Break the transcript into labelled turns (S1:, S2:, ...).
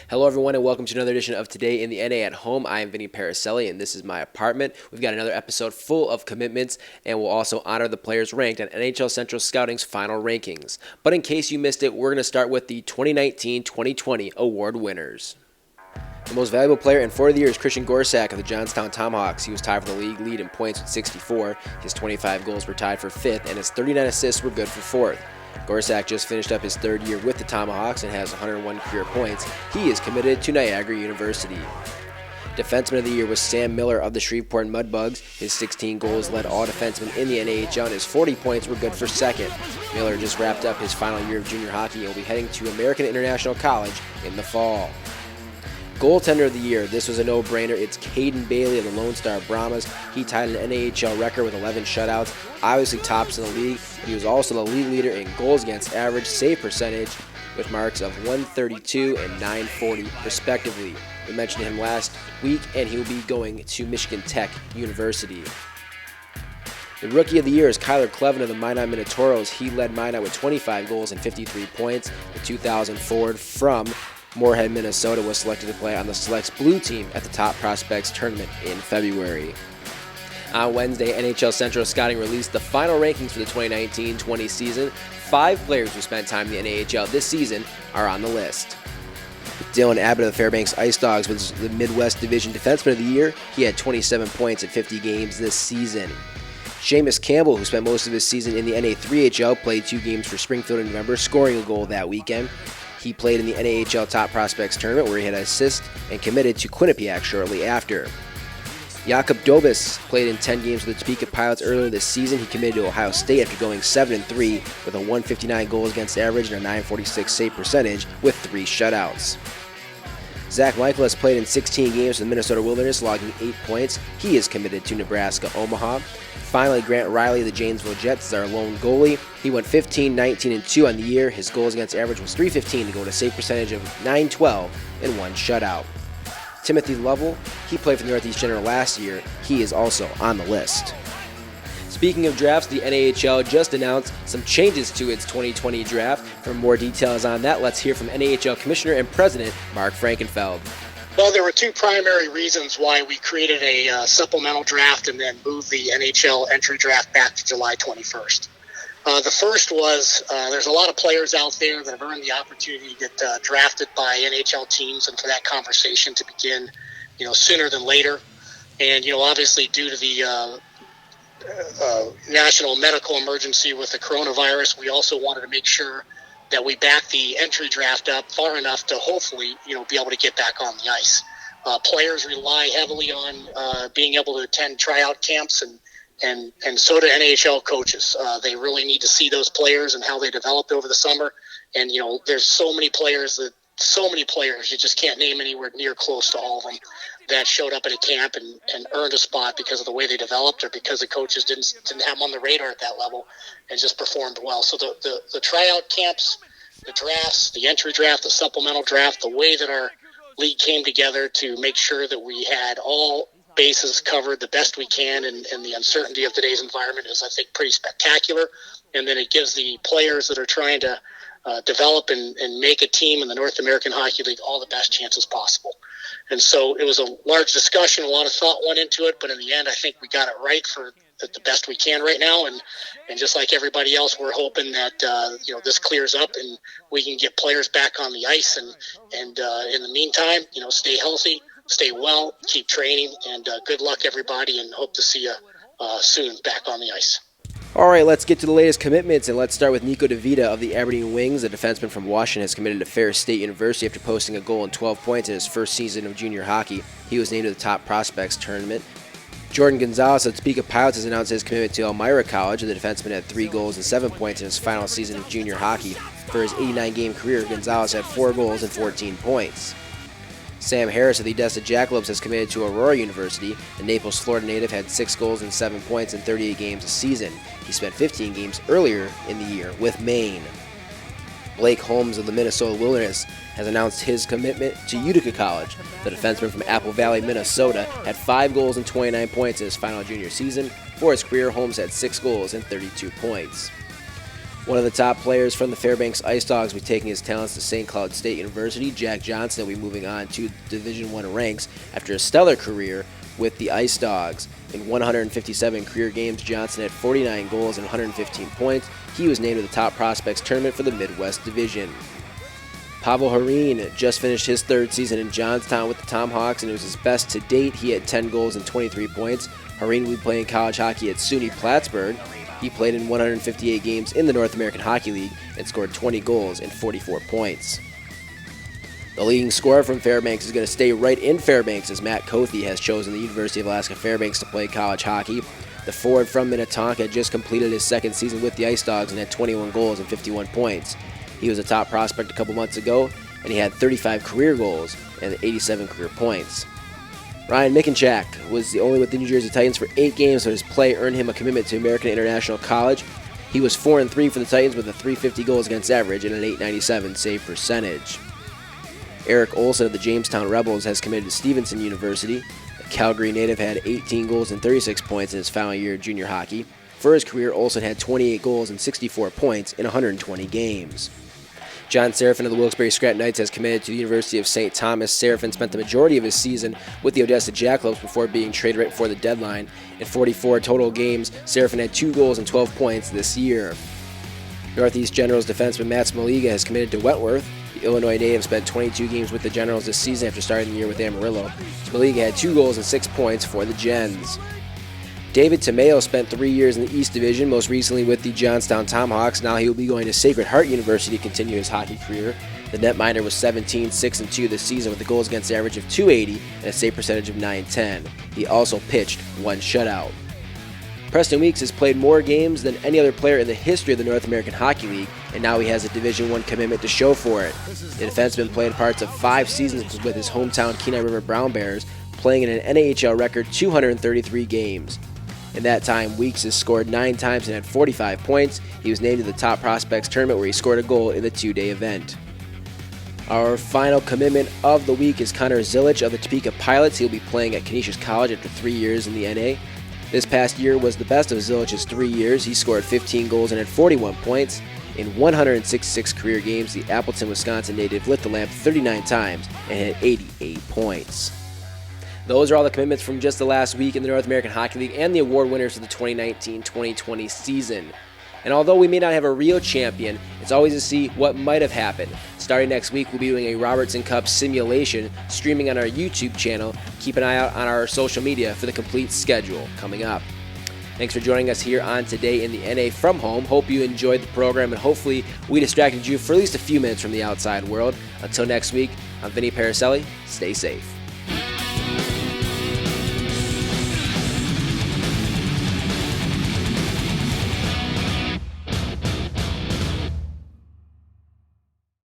S1: Hello everyone and welcome to another edition of Today in the NA at Home. I am Vinny Paracelli and this is my apartment. We've got another episode full of commitments and we'll also honor the players ranked on NHL Central Scouting's final rankings. But in case you missed it, we're going to start with the 2019-2020 award winners. The most valuable player and forward of the year is Christian Gorsak of the Johnstown Tomahawks. He was tied for the league lead in points with 64. His 25 goals were tied for 5th and his 39 assists were good for 4th. Gorsak just finished up his 3rd year with the Tomahawks and has 101 career points. He is committed to Niagara University. Defenseman of the year was Sam Miller of the Shreveport Mudbugs. His 16 goals led all defensemen in the NAHL and his 40 points were good for 2nd. Miller just wrapped up his final year of junior hockey and will be heading to American International College in the fall. Goaltender of the year, this was a no-brainer. It's Caden Bailey of the Lone Star Brahmas. He tied an NAHL record with 11 shutouts, obviously tops in the league. He was also the league leader in goals against average, save percentage, with marks of 132 and 940 respectively. We mentioned him last week, and he will be going to Michigan Tech University. The Rookie of the Year is Kyler Clevin of the Minot Minotauros. He led Minot with 25 goals and 53 points. The 2000 forward from Moorhead, Minnesota was selected to play on the Selects Blue Team at the Top Prospects Tournament in February. On Wednesday, NHL Central Scouting released the final rankings for the 2019-20 season. 5 players who spent time in the NAHL this season are on the list. Dylan Abbott of the Fairbanks Ice Dogs was the Midwest Division Defenseman of the Year. He had 27 points in 50 games this season. Seamus Campbell, who spent most of his season in the NA3HL, played 2 games for Springfield in November, scoring a goal that weekend. He played in the NAHL Top Prospects Tournament where he had an assist and committed to Quinnipiac shortly after. Jakub Dobis played in 10 games with the Topeka Pilots earlier this season. He committed to Ohio State after going 7-3 with a 159 goals against average and a 946 save percentage with 3 shutouts. Zach Michael has played in 16 games with the Minnesota Wilderness, logging 8 points. He is committed to Nebraska Omaha. Finally, Grant Riley of the Janesville Jets is our lone goalie. He went 15, 19, and 2 on the year. His goals against average was .315 to go to a save percentage of .912 and 1 shutout. Timothy Lovell, he played for the Northeast General last year. He is also on the list. Speaking of drafts, the NAHL just announced some changes to its 2020 draft. For more details on that, let's hear from NAHL Commissioner and President Mark Frankenfeld.
S2: Well, there were 2 primary reasons why we created a supplemental draft and then moved the NHL entry draft back to July 21st. The first was there's a lot of players out there that have earned the opportunity to get drafted by NHL teams, and for that conversation to begin, sooner than later. And obviously due to the national medical emergency with the coronavirus, we also wanted to make sure that we back the entry draft up far enough to hopefully, be able to get back on the ice. Players rely heavily on being able to attend tryout camps, and so do NHL coaches. They really need to see those players and how they developed over the summer. And, there's so many players, you just can't name anywhere near close to all of them that showed up at a camp and earned a spot because of the way they developed or because the coaches didn't have them on the radar at that level and just performed well. So the tryout camps, the drafts, the entry draft, the supplemental draft, the way that our league came together to make sure that we had all bases covered the best we can and the uncertainty of today's environment is, I think, pretty spectacular. And then it gives the players that are trying to develop and make a team in the North American Hockey League all the best chances possible. And so it was a large discussion, a lot of thought went into it, but in the end, I think we got it right for the best we can right now. And just like everybody else, we're hoping that, this clears up and we can get players back on the ice. And in the meantime, stay healthy, stay well, keep training, and good luck, everybody, and hope to see you soon back on the ice.
S1: All right, let's get to the latest commitments, and let's start with Nico DeVita of the Aberdeen Wings. A defenseman from Washington has committed to Ferris State University after posting a goal and 12 points in his first season of junior hockey. He was named to the Top Prospects Tournament. Jordan Gonzalez of Topeka Pilots has announced his commitment to Elmira College. The defenseman had 3 goals and 7 points in his final season of junior hockey. For his 89-game career, Gonzalez had 4 goals and 14 points. Sam Harris of the Odessa Jackalopes has committed to Aurora University. The Naples, Florida native had 6 goals and 7 points in 38 games a season. He spent 15 games earlier in the year with Maine. Blake Holmes of the Minnesota Wilderness has announced his commitment to Utica College. The defenseman from Apple Valley, Minnesota, had 5 goals and 29 points in his final junior season. For his career, Holmes had 6 goals and 32 points. One of the top players from the Fairbanks Ice Dogs will be taking his talents to St. Cloud State University. Jack Johnson will be moving on to Division I ranks after a stellar career with the Ice Dogs. In 157 career games, Johnson had 49 goals and 115 points. He was named to the top prospects tournament for the Midwest Division. Pavel Harin just finished his third season in Johnstown with the Tomahawks, and it was his best to date. He had 10 goals and 23 points. Harin will be playing college hockey at SUNY Plattsburgh. He played in 158 games in the North American Hockey League and scored 20 goals and 44 points. The leading scorer from Fairbanks is going to stay right in Fairbanks, as Matt Kothe has chosen the University of Alaska Fairbanks to play college hockey. The forward from Minnetonka had just completed his second season with the Ice Dogs and had 21 goals and 51 points. He was a top prospect a couple months ago, and he had 35 career goals and 87 career points. Ryan Mikenchak was the only with the New Jersey Titans for 8 games, so his play earned him a commitment to American International College. He was 4-3 for the Titans with a .350 goals against average and an .897 save percentage. Eric Olson of the Jamestown Rebels has committed to Stevenson University. The Calgary native had 18 goals and 36 points in his final year of junior hockey. For his career, Olson had 28 goals and 64 points in 120 games. John Serafin of the Wilkes-Barre Scranton Knights has committed to the University of St. Thomas. Serafin spent the majority of his season with the Odessa Jackalopes before being traded right before the deadline. In 44 total games, Serafin had 2 goals and 12 points this year. Northeast Generals defenseman Matt Smoliga has committed to Wentworth. The Illinois native spent 22 games with the Generals this season after starting the year with Amarillo. Smoliga had 2 goals and 6 points for the Gens. David Tomeo spent 3 years in the East Division, most recently with the Johnstown Tomahawks. Now he will be going to Sacred Heart University to continue his hockey career. The netminder was 17-6-2 this season with a goals against average of .280 and a save percentage of .910. He also pitched 1 shutout. Preston Weeks has played more games than any other player in the history of the North American Hockey League, and now he has a Division I commitment to show for it. The defenseman played parts of 5 seasons with his hometown Kenai River Brown Bears, playing in an NAHL record 233 games. In that time, Weeks has scored 9 times and had 45 points. He was named to the top prospects tournament where he scored a goal in the 2-day event. Our final commitment of the week is Connor Zilic of the Topeka Pilots. He'll be playing at Canisius College after 3 years in the NA. This past year was the best of Zilic's 3 years. He scored 15 goals and had 41 points. In 166 career games, the Appleton, Wisconsin native lit the lamp 39 times and had 88 points. Those are all the commitments from just the last week in the North American Hockey League and the award winners of the 2019-2020 season. And although we may not have a real champion, it's always to see what might have happened. Starting next week, we'll be doing a Robertson Cup simulation streaming on our YouTube channel. Keep an eye out on our social media for the complete schedule coming up. Thanks for joining us here on Today in the NA from home. Hope you enjoyed the program, and hopefully we distracted you for at least a few minutes from the outside world. Until next week, I'm Vinny Paracelli. Stay safe.